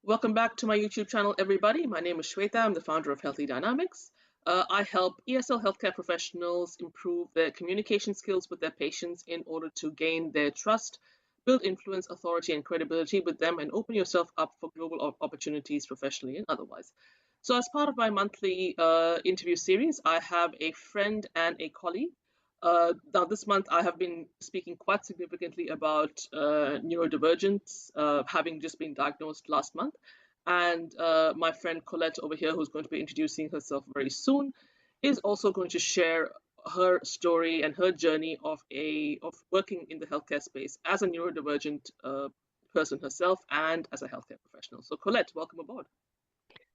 Welcome back to my YouTube channel, everybody. My name is Shweta. I'm the founder of Healthy Dynamics. I help ESL healthcare professionals improve their communication skills with their patients in order to gain their trust, build influence, authority, and credibility with them, and open yourself up for global opportunities professionally and otherwise. So, as part of my monthly interview series, I have a friend and a colleague. Now, this month I have been speaking quite significantly about neurodivergence, having just been diagnosed last month. And my friend Colette over here, who's going to be introducing herself very soon, is also going to share her story and her journey of working in the healthcare space as a neurodivergent person herself and as a healthcare professional. So, Colette, welcome aboard.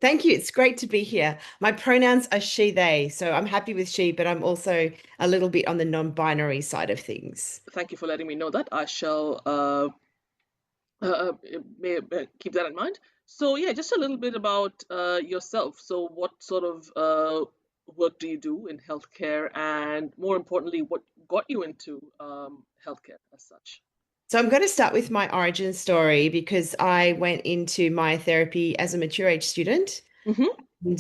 Thank you. It's great to be here. My pronouns are she, they. So I'm happy with she, but I'm also a little bit on the non-binary side of things. Thank you for letting me know that. I shall uh, keep that in mind. So yeah, just a little bit about yourself. So what sort of work do you do in healthcare, and more importantly, what got you into healthcare as such? So I'm going to start with my origin story because I went into myotherapy as a mature age student. Mm-hmm.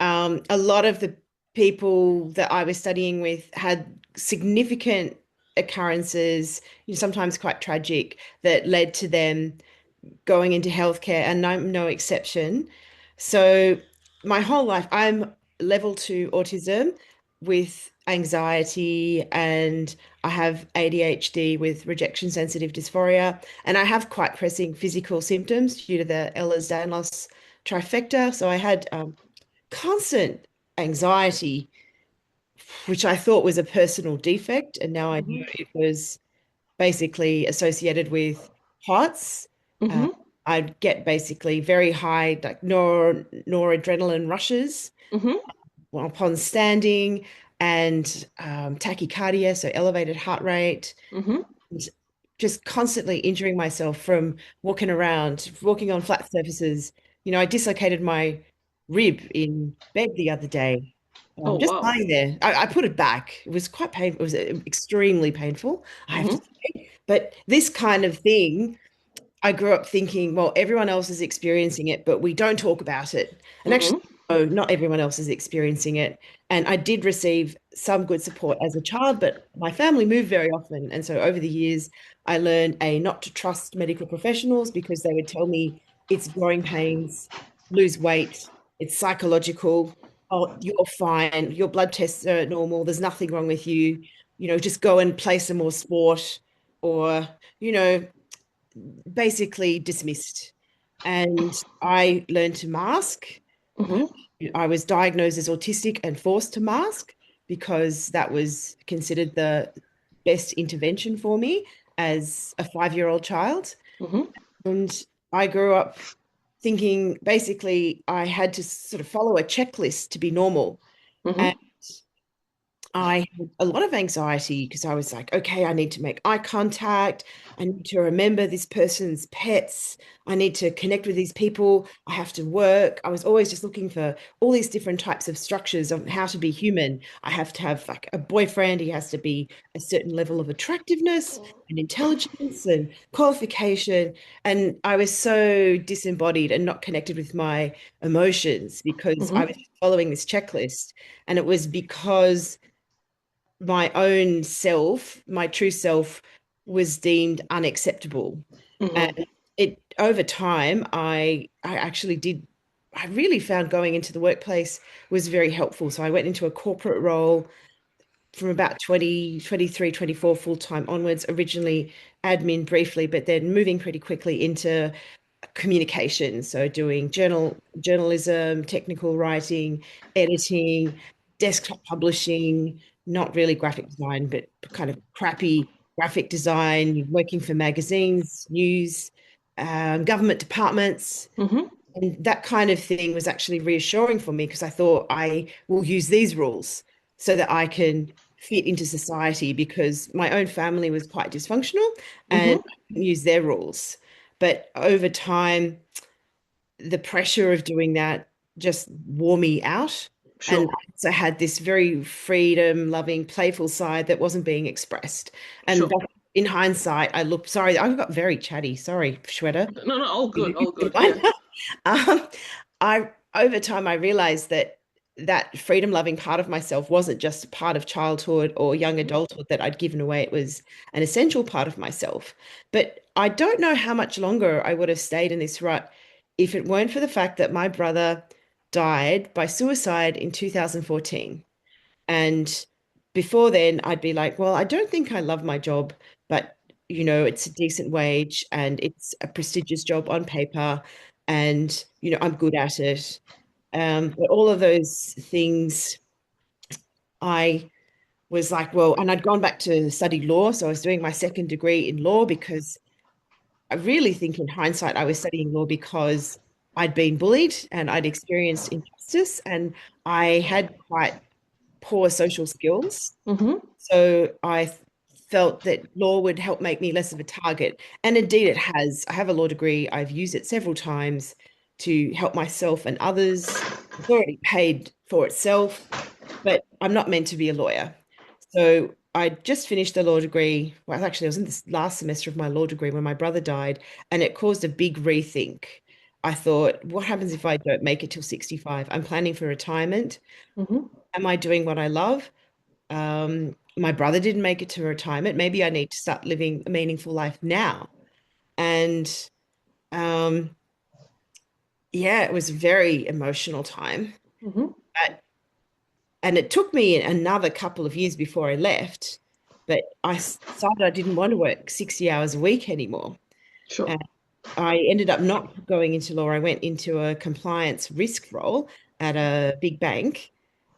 And a lot of the people that I was studying with had significant occurrences, sometimes quite tragic, that led to them going into healthcare, and I'm no exception. So my whole life, I'm level 2 autism with anxiety, and I have ADHD with rejection sensitive dysphoria, and I have quite pressing physical symptoms due to the Ehlers-Danlos trifecta. So I had constant anxiety, which I thought was a personal defect, and now I Mm-hmm. knew it was basically associated with POTS. Uh, Mm-hmm. I'd get basically very high like noradrenaline rushes Mm-hmm. upon standing, and tachycardia, so elevated heart rate, Mm-hmm. and just constantly injuring myself from walking around, walking on flat surfaces. I dislocated my rib in bed the other day. Oh Just wow. lying there. I put it back. It was quite painful. It was extremely painful, I have to Mm-hmm. say. But this kind of thing, I grew up thinking, well, everyone else is experiencing it, but we don't talk about it. And actually, Mm-hmm. no, not everyone else is experiencing it. And I did receive some good support as a child, but my family moved very often. And so over the years, I learned not to trust medical professionals because they would tell me it's growing pains, lose weight, it's psychological. Oh, you're fine. Your blood tests are normal. There's nothing wrong with you. Just go and play some more sport, or, you know, basically dismissed. And I learned to mask. Mm-hmm. I was diagnosed as autistic and forced to mask because that was considered the best intervention for me as a 5-year-old child. Mm-hmm. And I grew up thinking basically I had to sort of follow a checklist to be normal. And Mm-hmm. I had a lot of anxiety because I was like, okay, I need to make eye contact. I need to remember this person's pets. I need to connect with these people. I have to work. I was always just looking for all these different types of structures of how to be human. I have to have like a boyfriend. He has to be a certain level of attractiveness and intelligence and qualification. And I was so disembodied and not connected with my emotions because I was Mm-hmm. following this checklist. And it was because my own self, my true self, was deemed unacceptable. And Mm-hmm. it over time, I actually did. I really found going into the workplace was very helpful. So I went into a corporate role from about 2023, 24 full-time onwards, originally admin briefly, but then moving pretty quickly into communication. So doing journalism, technical writing, editing, desktop publishing, not really graphic design, but kind of crappy graphic design, working for magazines, news, government departments. Mm-hmm. And that kind of thing was actually reassuring for me because I thought I will use these rules so that I can fit into society because my own family was quite dysfunctional and Mm-hmm. I couldn't use their rules. But over time, the pressure of doing that just wore me out. And Sure. I also had this very freedom loving, playful side that wasn't being expressed. And Sure. in hindsight, I look, sorry, I got very chatty. Sorry, Shweta. No, no, all good. Yeah. Um, over time, I realized that that freedom-loving part of myself wasn't just a part of childhood or young Mhm. adulthood that I'd given away. It was an essential part of myself. But I don't know how much longer I would have stayed in this rut if it weren't for the fact that my brother died by suicide in 2014. And before then, I'd be like, well, I don't think I love my job, but it's a decent wage and it's a prestigious job on paper, and I'm good at it. But all of those things, I was like, well, and I'd gone back to study law, so I was doing my second degree in law because I really think, in hindsight, I was studying law because I'd been bullied and I'd experienced injustice, and I had quite poor social skills. Mhm. So I felt that law would help make me less of a target. And indeed, it has. I have a law degree. I've used it several times to help myself and others. It's already paid for itself, but I'm not meant to be a lawyer. So I just finished the law degree. Well, actually, I was in this last semester of my law degree when my brother died, and it caused a big rethink. I thought, what happens if I don't make it till 65? I'm planning for retirement. Mhm. Am I doing what I love? My brother didn't make it to retirement. Maybe I need to start living a meaningful life now. And um, yeah, it was a very emotional time. Mhm. But, and it took me another couple of years before I left. But I decided I didn't want to work 60 hours a week anymore. Sure. And I ended up not going into law. I went into a compliance risk role at a big bank.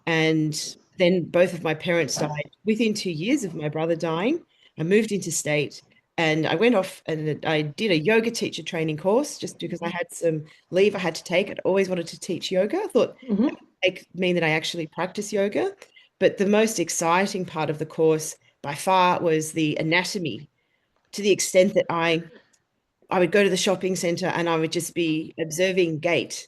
And then both of my parents died within 2 years of my brother dying. I moved interstate and I went off and I did a yoga teacher training course just because I had some leave I had to take. I'd always wanted to teach yoga. I thought Mhm. that would mean that I actually practice yoga. But the most exciting part of the course by far was the anatomy, to the extent that I would go to the shopping center and I would just be observing gait,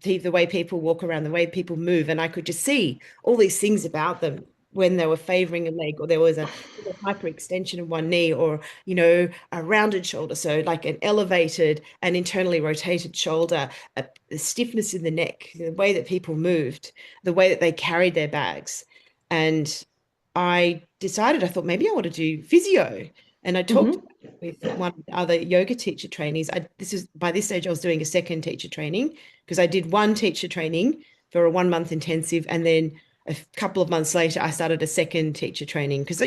the way people walk around, the way people move, and I could just see all these things about them when they were favoring a leg, or there was a hyperextension of one knee, or a rounded shoulder, so like an elevated and internally rotated shoulder, a stiffness in the neck, the way that people moved, the way that they carried their bags, and I thought maybe I want to do physio, and I talked Mhm. with one of the other yoga teacher trainees. This is by this stage I was doing a second teacher training because I did one teacher training for a 1 month intensive, and then a couple of months later I started a second teacher training because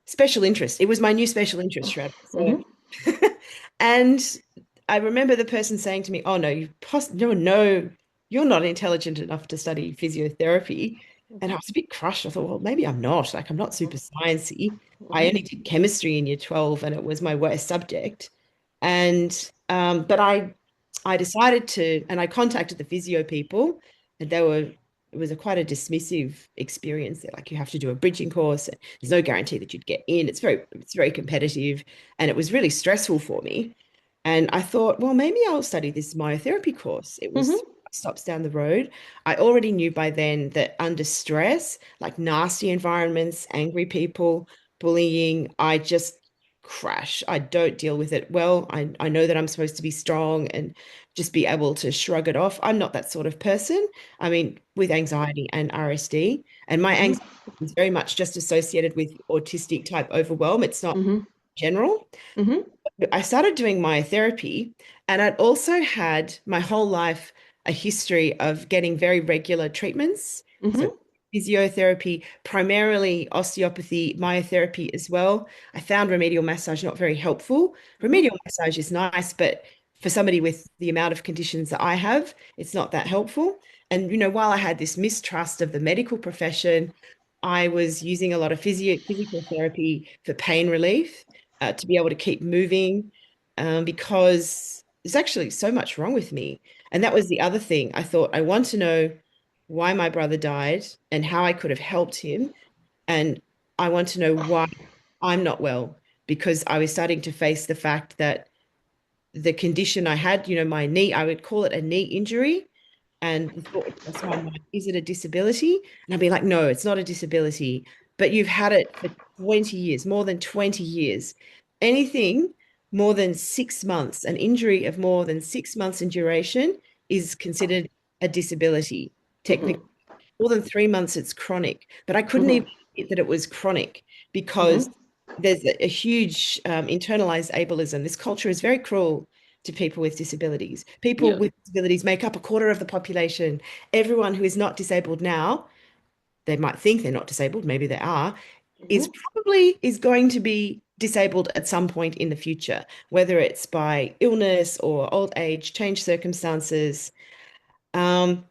special interest. It was my new special interest, Shred. So, Mhm. and I remember the person saying to me, "Oh no, no, you're not intelligent enough to study physiotherapy." And I was a bit crushed. I thought, well, maybe I'm not. Like, I'm not super sciencey. I Mhm. only did chemistry in year 12, and it was my worst subject. And but I decided to, and I contacted the physio people, and it was quite a dismissive experience. They're like, you have to do a bridging course. There's no guarantee that you'd get in. It's very competitive, and it was really stressful for me. And I thought, well, maybe I'll study this myotherapy course. It was Mhm. stops down the road. I already knew by then that under stress, like nasty environments, angry people, bullying, I just crash. I don't deal with it well. I know that I'm supposed to be strong and just be able to shrug it off. I'm not that sort of person. I mean, with anxiety and RSD, and my Mhm. anxiety is very much just associated with autistic type overwhelm. It's not Mhm. general. Mhm. I started doing myotherapy, and I'd also had my whole life a history of getting very regular treatments. So Mhm. physiotherapy, primarily osteopathy, myotherapy as well. I found remedial massage not very helpful. Mhm. Remedial massage is nice, but for somebody with the amount of conditions that I have, it's not that helpful. And while I had this mistrust of the medical profession, I was using a lot of physical therapy for pain relief, to be able to keep moving, because there's actually so much wrong with me. And that was the other thing. I thought, I want to know why my brother died and how I could have helped him. And I want to know why I'm not well, because I was starting to face the fact that the condition I had, my knee, I would call it a knee injury. And the thought would cross my mind, is it a disability? And I'd be like, no, it's not a disability. but you've had it for 20 years, more than 20 years. Anything more than 6 months, an injury of more than 6 months in duration is considered a disability. Technically, Mm-hmm. more than 3 months, it's chronic. But I couldn't even Mm-hmm. admit that it was chronic because Mm-hmm. there's a huge internalized ableism. This culture is very cruel to people with disabilities. People Yeah. with disabilities make up a quarter of the population. Everyone who is not disabled now, they might think they're not disabled, maybe they are, is Mm-hmm. probably is going to be disabled at some point in the future, whether it's by illness or old age, changed circumstances. Um,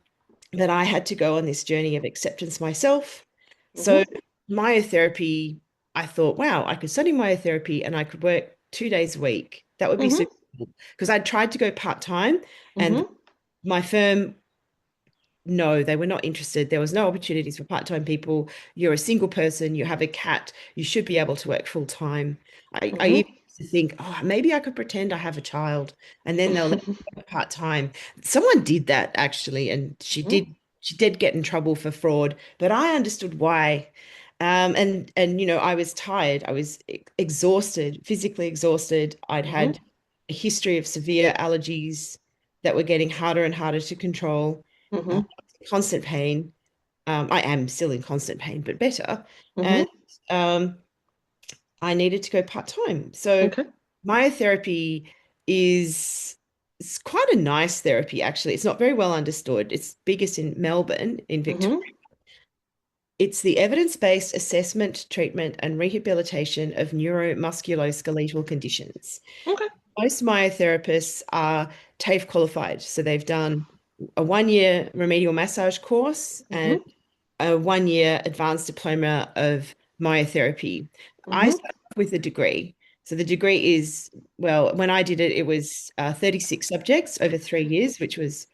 that I had to go on this journey of acceptance myself. So Mm-hmm. myotherapy, I thought, wow, I could study myotherapy and I could work 2 days a week. That would be Mm-hmm. super cool. Because I tried to go part-time and Mm-hmm. my firm, no, they were not interested. There was no opportunities for part-time people. You're a single person, you have a cat, you should be able to work full-time. I even used to think, oh, maybe I could pretend I have a child and then they'll let me work part-time. Someone did that actually, and Mm-hmm. she did get in trouble for fraud, but I understood why. And I was tired. I was exhausted, physically exhausted. I'd Mm-hmm. had a history of severe allergies that were getting harder and harder to control. Mm-hmm. Constant pain. I am still in constant pain, but better. And Mm-hmm. um, I needed to go part-time. So Okay. myotherapy is it's quite a nice therapy, actually. It's not very well understood. It's biggest in Melbourne, in Victoria. Mm-hmm. It's the evidence-based assessment, treatment, and rehabilitation of neuromusculoskeletal conditions. Okay. Most myotherapists are TAFE qualified, so they've done a 1 year remedial massage course and Mm-hmm. a 1 year advanced diploma of myotherapy. I Mm-hmm. started off with a degree. So the degree is, well, when I did it, it was 36 subjects over 3 years, which was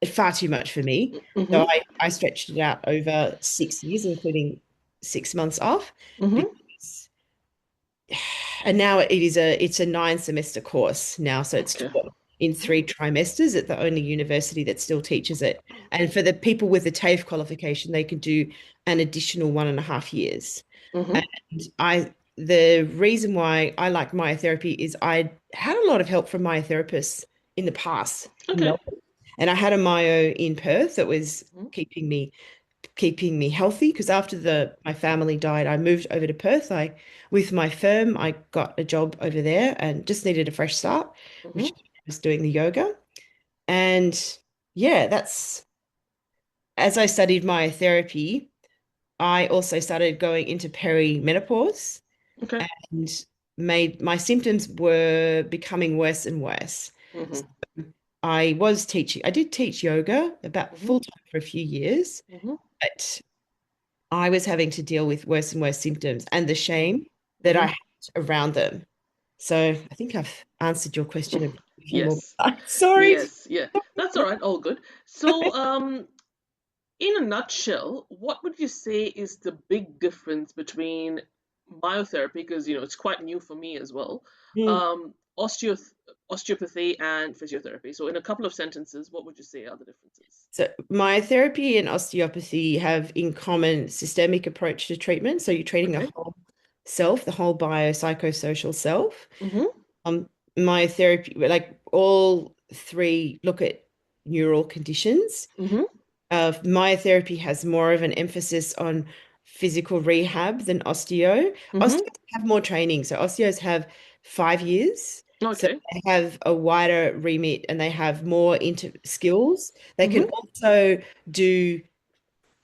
far too much for me. So Mm-hmm. I stretched it out over 6 years, including 6 months off, Mm-hmm. because and now it's a 9 semester course now, so it's Okay. taught in 3 trimesters at the only university that still teaches it. And for the people with the TAFE qualification, they can do an additional 1.5 years. Mm-hmm. And the reason why I like myotherapy is I had a lot of help from myotherapists in the past in Okay. Melbourne, and I had a myo in Perth that was Mm-hmm. keeping me healthy because after the my family died, I moved over to Perth. I with my firm, I got a job over there and just needed a fresh start, which Mm-hmm. was doing the yoga. And yeah, that's as I studied myotherapy, I also started going into perimenopause Okay. and made my symptoms were becoming worse and worse. Mm-hmm. I did teach yoga about Mm-hmm. full time for a few years, Mm-hmm. but I was having to deal with worse and worse symptoms and the shame that I Mm-hmm. had around them. So I think I've answered your question a few more Yes. times. Sorry. Yes. Yeah. That's all right. All good. So, in a nutshell, what would you say is the big difference between myotherapy, because it's quite new for me as well, Mm. um, osteopathy and physiotherapy? So, in a couple of sentences, what would you say are the differences? So myotherapy and osteopathy have in common systemic approach to treatment. So you're treating a Okay. whole self, the whole biopsychosocial self. Mm-hmm. Um, myotherapy, like all three look at neural conditions. Mm-hmm. Myotherapy has more of an emphasis on physical rehab than osteo. Mm-hmm. Osteos have more training. So osteos have 5 years. So Okay. they have a wider remit and they have more into skills. They can Mm-hmm. also do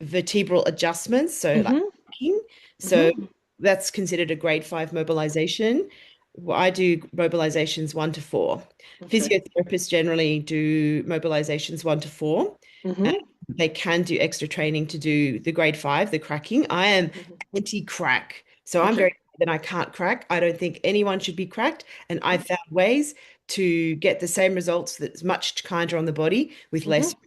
vertebral adjustments, so like Mm-hmm. walking. So Mm-hmm. that's considered a grade 5 mobilization. Well, I do mobilizations 1 to 4. Okay. Physiotherapists generally do mobilizations 1 to 4. And Mm-hmm. they can do extra training to do the grade 5, the cracking. I am Mm-hmm. anti-crack. So I'm Okay. very that I can't crack. I don't think anyone should be cracked. And I've found ways to get the same results that's much kinder on the body with less. Mm-hmm.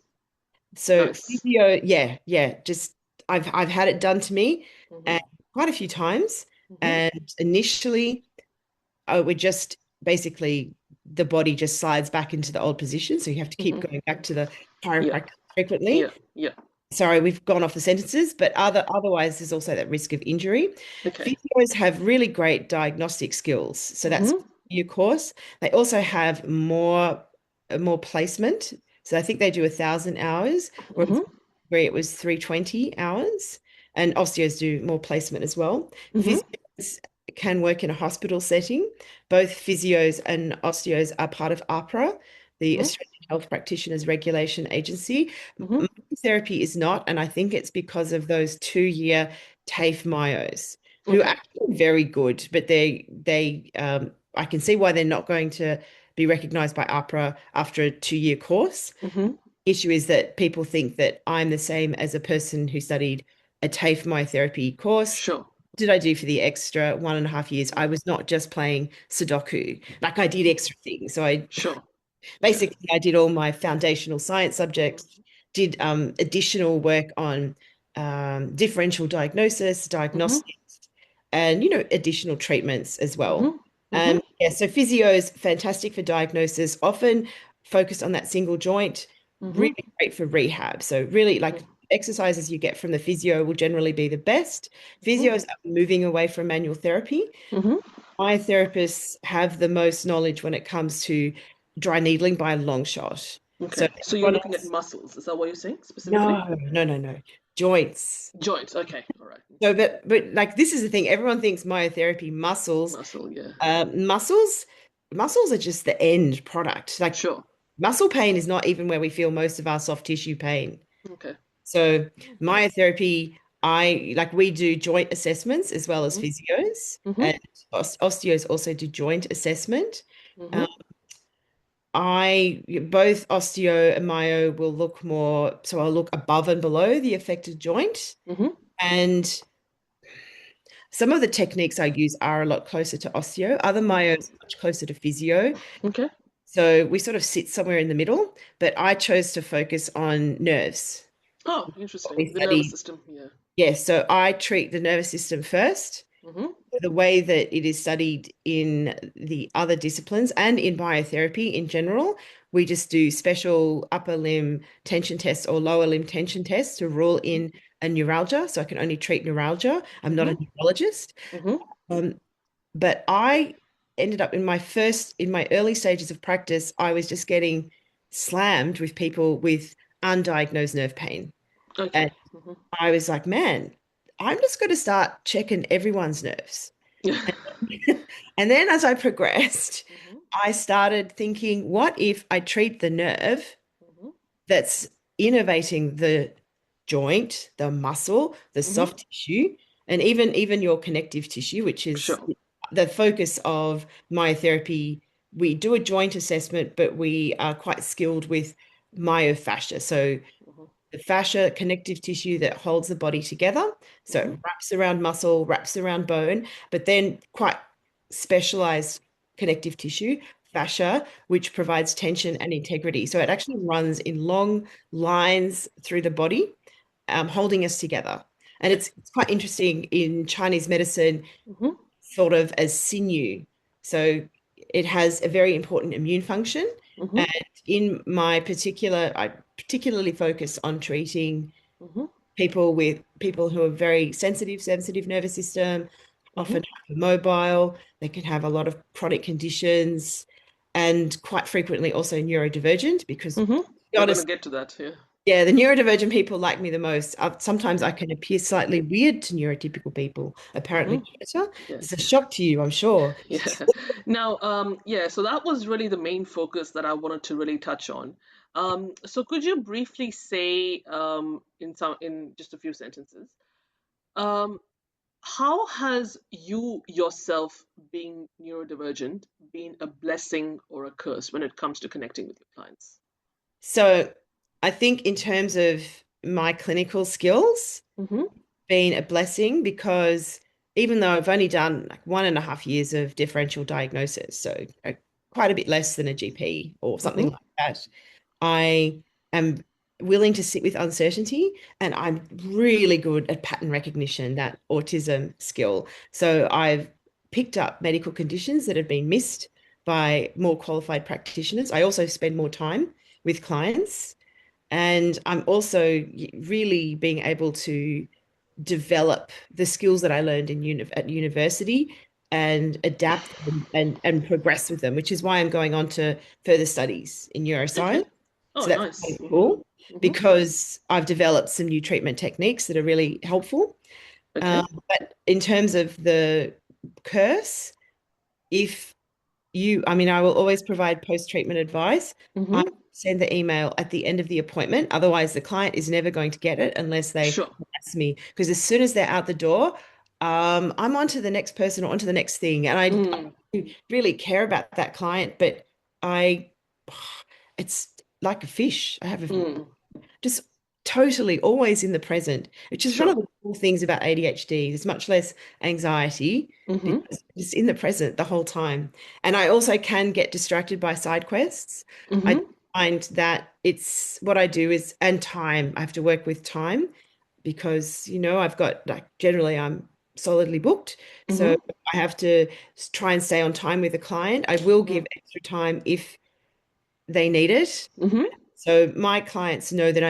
So Nice. physio, yeah, yeah, just I've had it done to me Mm-hmm. and quite a few times. Mm-hmm. And initially, I would just basically the body just slides back into the old position. So you have to keep Mm-hmm. going back to the Yeah. chiropractor Yeah. frequently. Yeah. sorry, we've gone off the sentences, but otherwise there's also that risk of injury. Okay. Physios have really great diagnostic skills. So that's Mm-hmm. your course. They also have more placement. So I think they do 1,000 hours, whereas Mm-hmm. where it was 320 hours. And osteos do more placement as well. Mm-hmm. Physios can work in a hospital setting. Both physios and osteos are part of APRA, the Mm-hmm. Australian Health Practitioners Regulation Agency. Mm-hmm. Therapy is not, and I think it's because of those 2-year TAFE myos, who are Okay. actually very good, but I can see why they're not going to be recognized by APRA after a 2-year course. Mm-hmm. Issue is that people think that I'm the same as a person who studied a TAFE myotherapy course. Sure. What did I do for the extra 1.5 years? I was not just playing Sudoku. Like I did extra things. So I Sure. Yeah. basically I did all my foundational science subjects, did additional work on differential diagnosis, Mm-hmm. diagnostics, and additional treatments as well. Mm-hmm. Mm-hmm. Yeah, so physio is fantastic for diagnosis, often focused on that single joint, Mm-hmm. really great for rehab. So really like exercises you get from the physio will generally be the best. Physios are moving away from manual therapy. Mm-hmm. My therapists have the most knowledge when it comes to dry needling by a long shot. So Okay. So you're everyone looking at else, muscles. Is that what you're saying specifically? no, no, no, no, joints. Joints. Okay. All right. So, but like this is the thing. Everyone thinks myotherapy muscles, Muscle. Yeah. muscles, muscles are just the end product. Like Sure. muscle pain is not even where we feel most of our soft tissue pain. Okay. So myotherapy, I like we do joint assessments as well as Mm-hmm. physios, Mm-hmm. and osteos also do joint assessment. Mm-hmm. Um, I both osteo and myo will look more, so I'll look above and below the affected joint. Mm-hmm. And some of the techniques I use are a lot closer to osteo. Other myo is much closer to physio. Okay. So we sort of sit somewhere in the middle, but I chose to focus on nerves. Oh, What interesting. we The nervous study. system. Yeah. Yes, so I treat the nervous system first. Mm-hmm. The way that it is studied in the other disciplines and in biotherapy in general, we just do special upper limb tension tests or lower limb tension tests to rule in a neuralgia. So I can only treat neuralgia. I'm not Mm-hmm. a neurologist. Mm-hmm. Um, but I ended up in my early stages of practice, I was just getting slammed with people with undiagnosed nerve pain. Okay. And Mm-hmm. I was like, man, I'm just going to start checking everyone's nerves. And then as I progressed, Mm-hmm. I started thinking, what if I treat the nerve Mm-hmm. that's innervating the joint, the muscle, the Mm-hmm. soft tissue, and even your connective tissue, which is Sure. the focus of myotherapy. We do a joint assessment, but we are quite skilled with myofascia. So Mm-hmm. the fascia, connective tissue that holds the body together. So Mm-hmm. it wraps around muscle, wraps around bone, but then quite specialized connective tissue, fascia, which provides tension and integrity. So it actually runs in long lines through the body, holding us together. And Okay. it's quite interesting in Chinese medicine, Mm-hmm. thought of as sinew. So it has a very important immune function. Mm-hmm. And in my particular, I particularly focus on treating Mm-hmm. people who are very sensitive nervous system, Mm-hmm. often hypermobile. They can have a lot of chronic conditions, and quite frequently also neurodivergent. Because, to Mm-hmm. be We're gonna honest, get to that. Yeah. yeah, the neurodivergent people like me the most. Sometimes I can appear slightly weird to neurotypical people. Apparently, Mm-hmm. better. It's a Yes. shock to you, I'm sure. Yeah. Now, yeah, so that was really the main focus that I wanted to really touch on. So could you briefly say, in just a few sentences, um, how has you yourself being neurodivergent been a blessing or a curse when it comes to connecting with your clients? So I think in terms of my clinical skills, Mm-hmm. been a blessing because even though I've only done like 1.5 years of differential diagnosis, so quite a bit less than a GP or something Mm-hmm. like that, I am willing to sit with uncertainty and I'm really good at pattern recognition, that autism skill. So I've picked up medical conditions that have been missed by more qualified practitioners. I also spend more time with clients. And I'm also really being able to develop the skills that I learned at university and adapt them and progress with them, which is why I'm going on to further studies in neuroscience. Okay. Oh, So that's nice. quite cool Hmm. because I've developed some new treatment techniques that are really helpful. Okay. But in terms of the curse, if I mean, I will always provide post-treatment advice. I Hmm. send the email at the end of the appointment. Otherwise, the client is never going to get it unless they Sure. ask me. Because as soon as they're out the door, I'm on to the next person or on to the next thing. And Mm, I really care about that client, but I, it's like a fish. I have a mm, just totally always in the present, which is one of sure. the cool things about ADHD. There's much less anxiety Hmm. because it's in the present the whole time. And I also can get distracted by side quests. I Hmm. find that it's what I do is, and time, I have to work with time because, I've got like generally I'm solidly booked. So Hmm. I have to try and stay on time with the client. I will Hmm. give extra time if they need it. Hmm. So my clients know that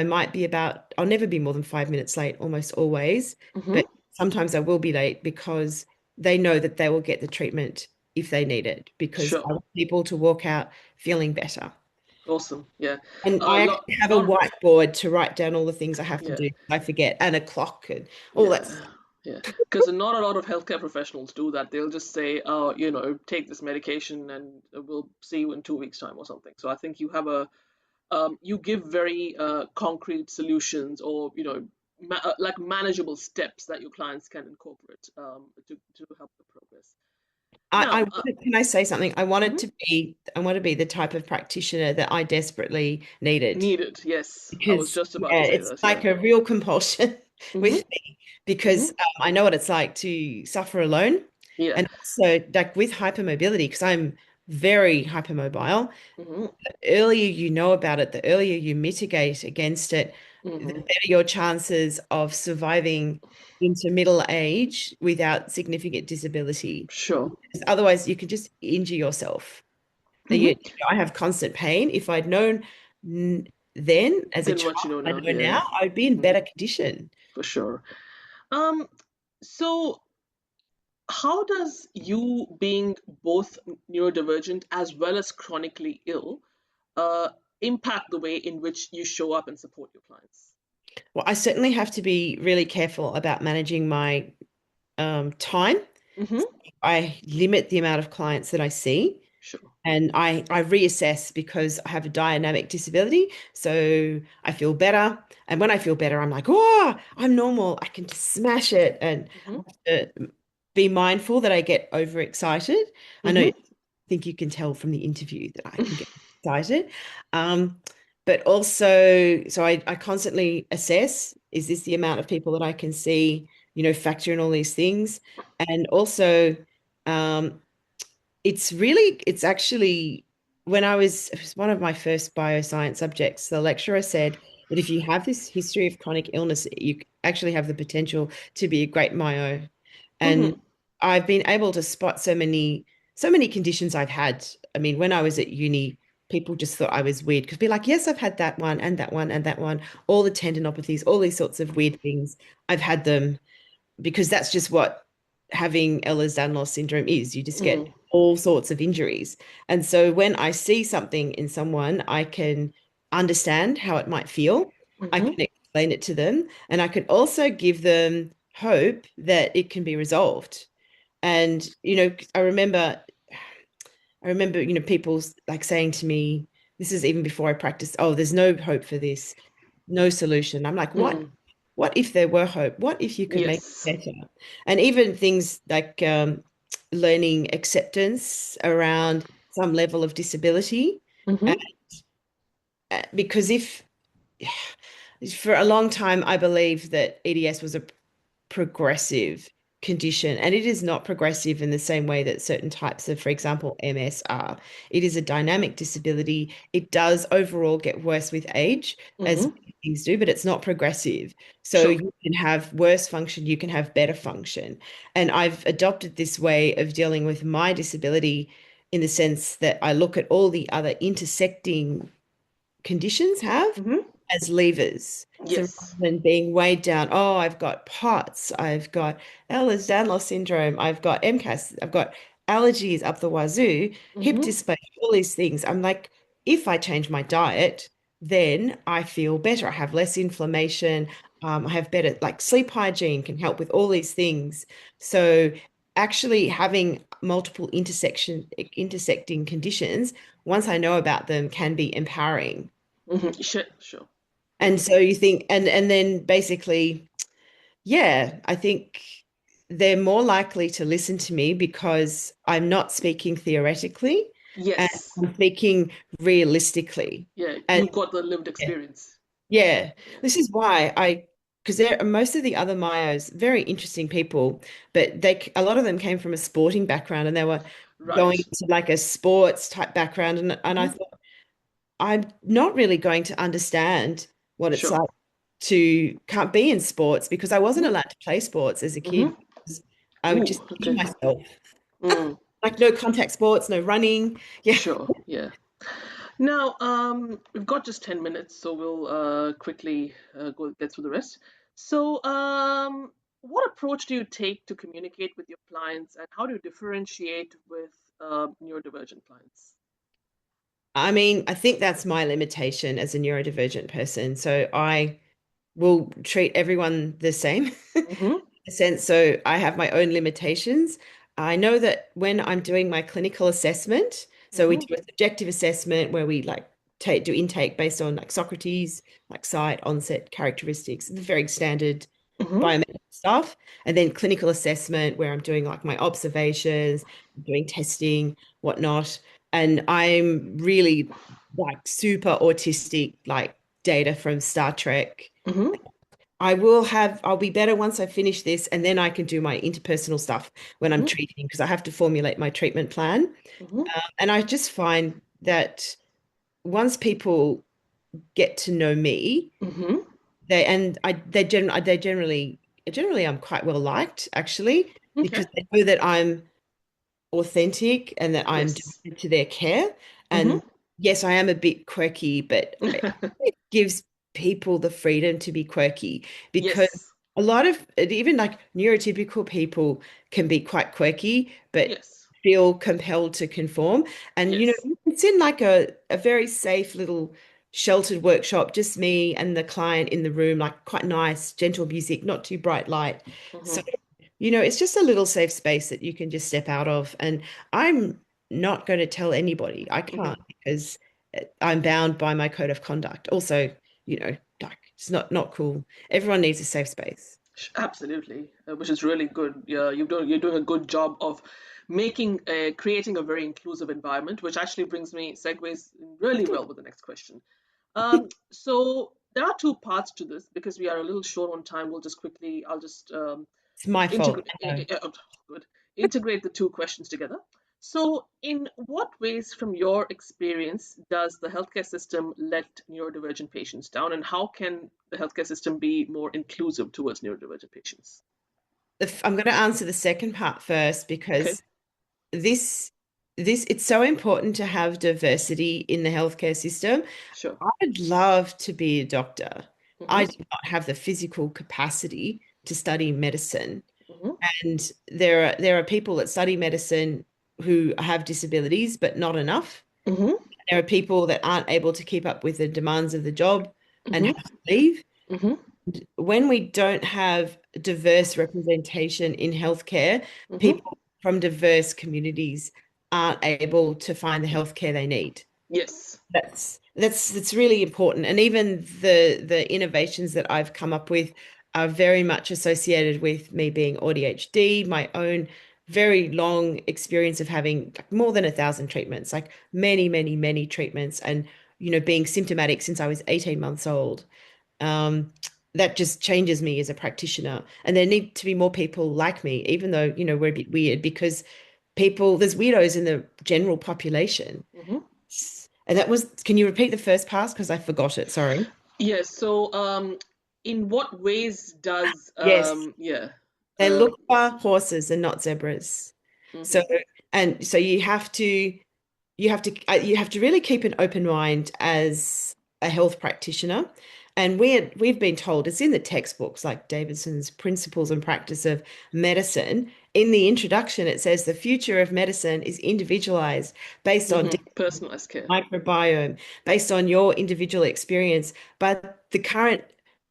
I'll never be more than 5 minutes late, almost always. Hmm. But sometimes I will be late because they know that they will get the treatment if they need it, because I Sure. want people to walk out feeling better. Awesome. Yeah. And I Lot, actually have a lot. whiteboard to write down all the things I have to Yeah. do. I forget, and a clock and all that Yeah. stuff. Yeah. Because not a lot of healthcare professionals do that. They'll just say, "Oh, take this medication, and we'll see you in 2 weeks' time or something." So I think you have you give very concrete solutions, or like manageable steps that your clients can incorporate to help the progress. Now, Can I say something? mhm, I want to be the type of practitioner that I desperately needed. needed. Yes, I was Because just about yeah, to say it's that. Yeah. like a real compulsion Hmm. with me because Hmm. I know what it's like to suffer alone, Yeah. and also like with hypermobility because I'm very hypermobile. Hmm. The earlier you know about it, the earlier you mitigate against it, the Hmm. better your chances of surviving into middle age without significant disability. Sure. Because otherwise, you can just injure yourself. Hmm. I have constant pain. If I'd known n- then as a Then child, what you know I now. know Yeah. now, I'd be in Hmm. better condition. For sure. Um. So, how does you being both neurodivergent as well as chronically ill uh, impact the way in which you show up and support your clients? Well, I certainly have to be really careful about managing my time. Hmm. I limit the amount of clients that I see. Sure. And I reassess because I have a dynamic disability. So I feel better. And when I feel better, I'm like, oh, I'm normal. I can just smash it. And Hmm. I have to be mindful that I get overexcited. I know, I Hmm. think you can tell from the interview that I can get excited. Um, but also, so I constantly assess, is this the amount of people that I can see, factor in all these things? And also, um, it's actually when it was one of my first bioscience subjects, the lecturer said that if you have this history of chronic illness, you actually have the potential to be a great myo. And Hmm. I've been able to spot so many conditions I've had. I mean, when I was at uni, people just thought I was weird because be like, yes, I've had that one and that one and that one, all the tendinopathies, all these sorts of weird things. I've had them because that's just what having Ehlers-Danlos syndrome is. You just get Hmm. all sorts of injuries. And so when I see something in someone, I can understand how it might feel. I Hmm. can explain it to them, and I can also give them hope that it can be resolved. And, I remember, people like saying to me, this is even before I practiced, oh, there's no hope for this, no solution. I'm like, what? Hmm. What if there were hope? What if you could make Yes. it better? And even things like learning acceptance around some level of disability. Uh, Hmm. because if for a long time I believed that EDS was a progressive condition, and it is not progressive in the same way that certain types of, for example, MS are. It is a dynamic disability. It does overall get worse with age, as Hmm. many things do, but it's not progressive. So Sure. you can have worse function, you can have better function. And I've adopted this way of dealing with my disability in the sense that I look at all the other intersecting conditions have Hmm. as levers. So rather Yes. than being weighed down, oh, I've got POTS, I've got Ehlers-Danlos syndrome, I've got MCAS, I've got allergies up the wazoo, hip Mm-hmm. dysplasia, all these things. I'm like, if I change my diet, then I feel better. I have less inflammation. I have better, like sleep hygiene can help with all these things. So actually having multiple intersecting conditions, once I know about them, can be empowering. Mm-hmm. Sure, sure. And so you think, and then basically, yeah, I think they're more likely to listen to me because I'm not speaking theoretically and Yes. I'm speaking realistically. Yeah, And you've got the lived yeah, experience. yeah, Yeah. this is why because there most of the other Myos, very interesting people, but a lot of them came from a sporting background and they were going Right. to like a sports type background, and I Mm-hmm. thought I'm not really going to understand what it's Sure. like to can't be in sports because I wasn't Mm-hmm. allowed to play sports as a kid. Mm-hmm. Because I would Ooh, just kill okay. myself. Mm, Like no contact sports, no running. Yeah. sure. Yeah. Now, we've got just 10 minutes, so we'll quickly go get through the rest. So, what approach do you take to communicate with your clients, and how do you differentiate with neurodivergent clients? I mean, I think that's my limitation as a neurodivergent person. So I will treat everyone the same. Mm-hmm. Sense. So I have my own limitations. I know that when I'm doing my clinical assessment, so we Mm-hmm. do a subjective assessment where we like do intake based on like Socrates, like site, onset, characteristics, the very standard Mm-hmm. biomedical stuff, and then clinical assessment where I'm doing like my observations, doing testing, whatnot. And I'm really like super autistic, like data from Star Trek. Mm-hmm. I'll be better once I finish this, and then I can do my interpersonal stuff when I'm Mm-hmm. treating because I have to formulate my treatment plan. Mm-hmm. And I just find that once people get to know me, Mm-hmm. generally I'm quite well liked actually Okay. because they know that I'm authentic and that I'm Yes. devoted to their care. And Mm-hmm. yes, I am a bit quirky, but it gives people the freedom to be quirky because Yes. a lot of even like neurotypical people can be quite quirky, but Yes. feel compelled to conform. And Yes. it's in like a very safe little sheltered workshop, just me and the client in the room, like quite nice, gentle music, not too bright light. So Mm-hmm. it's just a little safe space that you can just step out of. And I'm not going to tell anybody. I Mm-hmm. can't because I'm bound by my code of conduct. Also, like it's not cool. Everyone needs a safe space. Absolutely, which is really good. Yeah, you're doing a good job of creating a very inclusive environment, which actually brings me segues really well with the next question. So there are two parts to this because we are a little short on time. I'll just It's my fault. integrate, I know. good, integrate the two questions together. So, in what ways, from your experience, does the healthcare system let neurodivergent patients down, and how can the healthcare system be more inclusive towards neurodivergent patients? I'm going to answer the second part first Okay, because this it's so important to have diversity in the healthcare system. sure. I'd love to be a doctor. I Mm-hmm, do not have the physical capacity to study medicine. mm-hmm, And there are people that study medicine who have disabilities, but not enough. mm-hmm, There are people that aren't able to keep up with the demands of the job and mm-hmm, have to leave. mm-hmm, When we don't have diverse representation in healthcare, mm-hmm. people from diverse communities aren't able to find the healthcare they need. Yes. That's really important. And even the innovations that I've come up with are very much associated with me being ADHD, my own very long experience of having like more than 1,000 treatments, like many, many, many treatments, and being symptomatic since I was 18 months old. Um, that just changes me as a practitioner. And there need to be more people like me, even though, we're a bit weird because there's weirdos in the general population. Mm-hmm. And can you repeat the first part? Because I forgot it. Sorry. Yes. So, in what ways does Yes, yeah, they uh, look for horses and not zebras. So, mm-hmm, and so you have to really keep an open mind as a health practitioner. And we've been told it's in the textbooks, like Davidson's Principles and Practice of Medicine. In the introduction, it says the future of medicine is individualized based on Personalized care. microbiome, based on your individual experience. But the current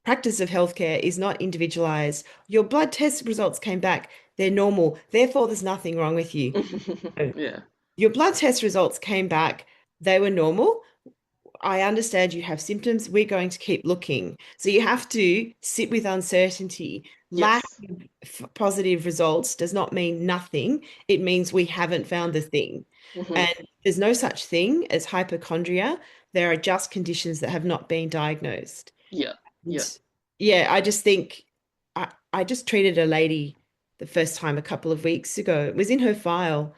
practice of healthcare is not individualized. Your blood test results came back, they're normal. Therefore, there's nothing wrong with you. Yeah. Your blood test results came back, they were normal. I understand you have symptoms. We're going to keep looking. So you have to sit with uncertainty. Lack Yes. of positive results does not mean nothing. It means we haven't found the thing. Hmm. And there's no such thing as hypochondria. There are just conditions that have not been diagnosed. Yeah. And Yeah. yeah, I just think I just treated a lady the first time a couple of weeks ago. It was in her file.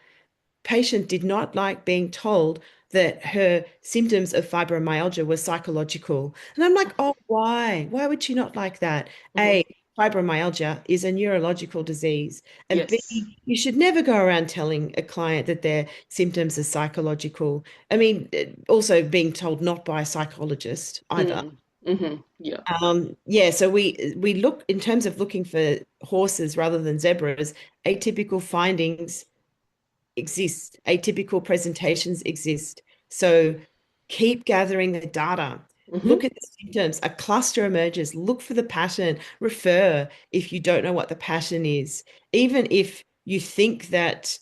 Patient did not like being told that her symptoms of fibromyalgia were psychological. And I'm like, oh, why? Why would she not like that? Hmm. A, fibromyalgia is a neurological disease. And B, Yes. you should never go around telling a client that their symptoms are psychological. I mean, also being told not by a psychologist either. Mm. Hmm. Yeah. Yeah, so we look in terms of looking for horses rather than zebras, atypical findings exist, atypical presentations exist. So keep gathering the data. Hmm. Look at the symptoms. A cluster emerges. Look for the pattern. Refer if you don't know what the pattern is. Even if you think that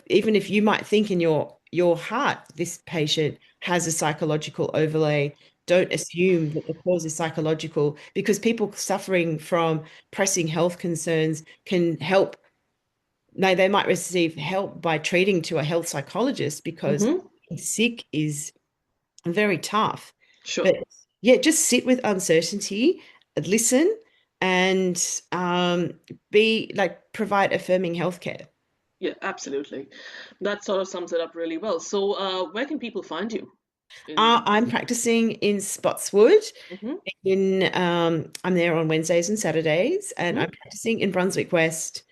even if you might think in your heart this patient has a psychological overlay, don't assume that the cause is psychological because people suffering from pressing health concerns can help no, they might receive help by treating to a health psychologist because Hmm. being sick is very tough. Sure. But yeah, just sit with uncertainty, listen, and be like provide affirming healthcare. Yeah, absolutely. That sort of sums it up really well. So, where can people find you? In. I'm practicing in Spotswood. Hmm. I'm there on Wednesdays and Saturdays, and Hmm. I'm practicing in Brunswick West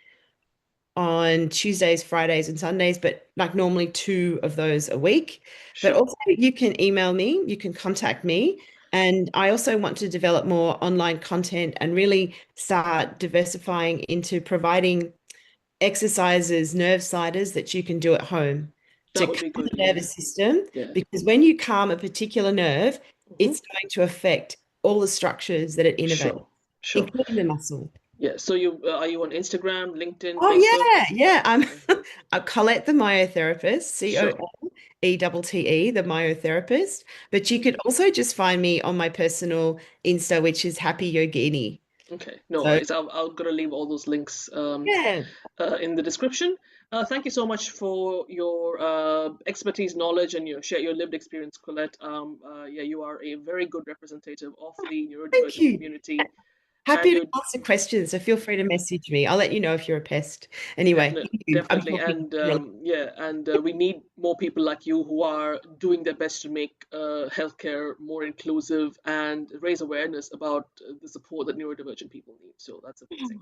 on Tuesdays, Fridays, and Sundays, but like normally two of those a week. But Sure. also, you can email me, you can contact me. And I also want to develop more online content and really start diversifying into providing exercises, nerve sliders that you can do at home to That would calm be good. the Yeah. nervous system. Yeah. Because when you calm a particular nerve, Hmm. it's going to affect all the structures that it innervates, Sure. Sure. including the muscle. Yeah. So you are you on Instagram, LinkedIn, Oh Facebook? yeah. I'm Okay. a Colette the myotherapist, Sure. Coleette, the myotherapist. But you Okay. could also just find me on my personal Insta, which is Happy Yogini. Okay. No So worries. I'm gonna leave all those links yeah, in the description. Thank you so much for your expertise, knowledge, and your share your lived experience, Colette. Yeah, you are a very good representative of the thank neurodivergent you. community, and Happy to you answer questions. So feel free to message me. I'll let you know if you're a pest. Anyway, definitely, thank you. I'm definitely, talking and really. yeah, and we need more people like you who are doing their best to make healthcare more inclusive and raise awareness about the support that neurodivergent people need. So that's amazing.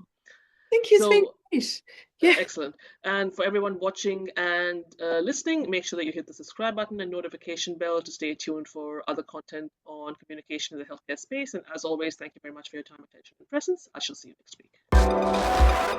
Thank you. It's been So great. Yeah. excellent. And for everyone watching and listening, make sure that you hit the subscribe button and notification bell to stay tuned for other content on communication in the healthcare space. And as always, thank you very much for your time, attention, and presence. I shall see you next week.